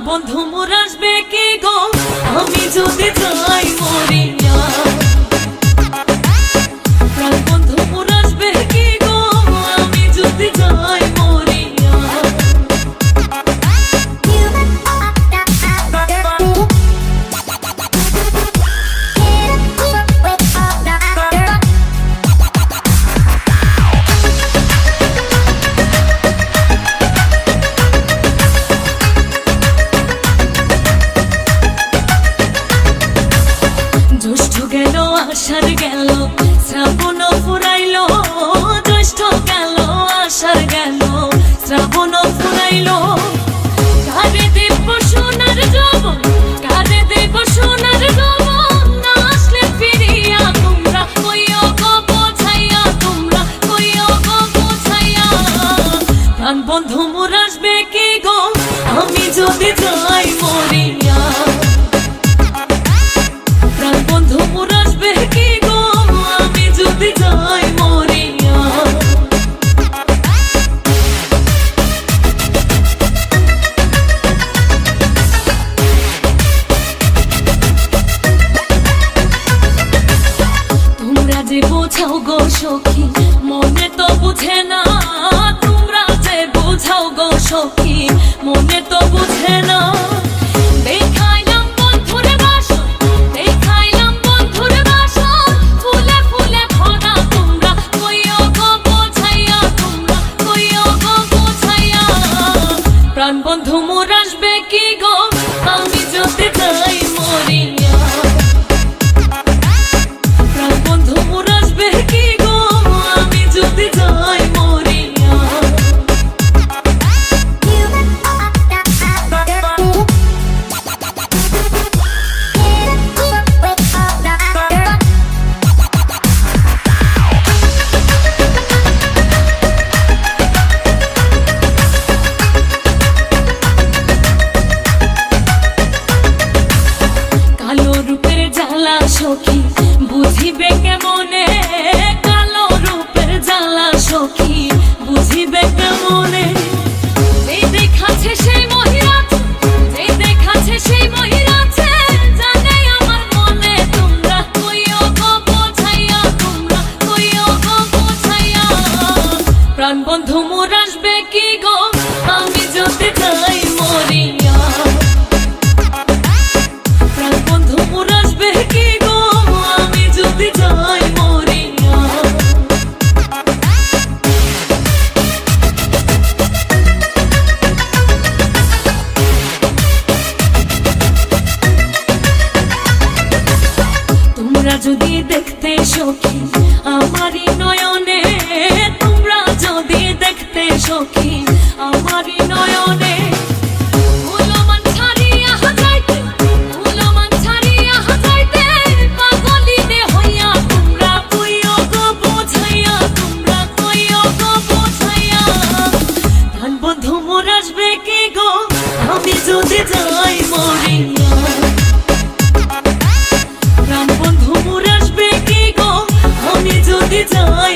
বন্ধু মোর আসবে কি গো আমি যদি যাই মরিয়া। প্রাণ বন্ধু মোর আসবে কি গো আমি যদি যাই মরিয়া। জ্যৈষ্ঠ গেল আষাঢ় গেল শ্রাবণ ফুরাইল, জ্যৈষ্ঠ গেল আষাঢ় গেল শ্রাবণ ফুরাইল। কারে দেব সোনার যৌবন, কারে দেব সোনার যৌবন, না আসলে ফিরিয়া তোমরা কইও গো বোঝাইয়া, তোমরা কইও গো বোঝাইয়া। প্রাণ বন্ধু মোর আসবে কি গো আমি যদি যাই মরিয়া। প্রাণ বন্ধু মোর আসবে কি গো আমি যদি যাই মরিয়া। তোমরা যে বোঝাও গো সখী মনে তো বুঝে না, তোমরা যে বোঝাও গো সখী মনে তো বুঝে না। দেখাইলাম বন্ধুর বাসন, দেখাইলাম বন্ধুর বাসন, ফুলে ফুলে ভরা তোমরা কইও গো বোঝাইয়া, তোমরা কইও গো বোঝাইয়া। প্রাণ বন্ধু মোর আসবে কি গো আমি যদি যাই মরিয়া। প্রাণ বন্ধু মোর আসবে কি গো আমি যদি যাই মরিয়া। কালো রূপের জ্বালা সখী বুঝিবে কেমনে, কালো রূপের জ্বালা সখী বুঝিবে কেমনে। যেই দেখাছে সেই মহিরাছে, যেই দেখাছে সেই মহিরাছে, জানে আমার মনে তোমরা কইও গো বোঝাইয়া, তোমরা কইও গো বোঝাইয়া। প্রাণ বন্ধু মোর আসবে কি গো আমি যদি যাই মরিয়া। প্রাণ বন্ধু মোর আসবে কি গো আমি যদি যাই মরিয়া। তোমরা যদি দেখতে সখী আমারই নয়নে, তোমরা যদি দেখতে সখী আমারই নয়নে। ফুলমান ছাড়িয়া যাইতে, ফুলমান ছাড়িয়া যাইতে, পাগলিনে হইয়া তোমরা কইও গো বোঝাইয়া, তোমরা কইও গো বোঝাইয়া। প্রাণ বন্ধু মোর আসবে কি গো আমি যদি যাই মরিয়া। প্রাণ বন্ধু মোর আসবে কি গো আমি যদি যাই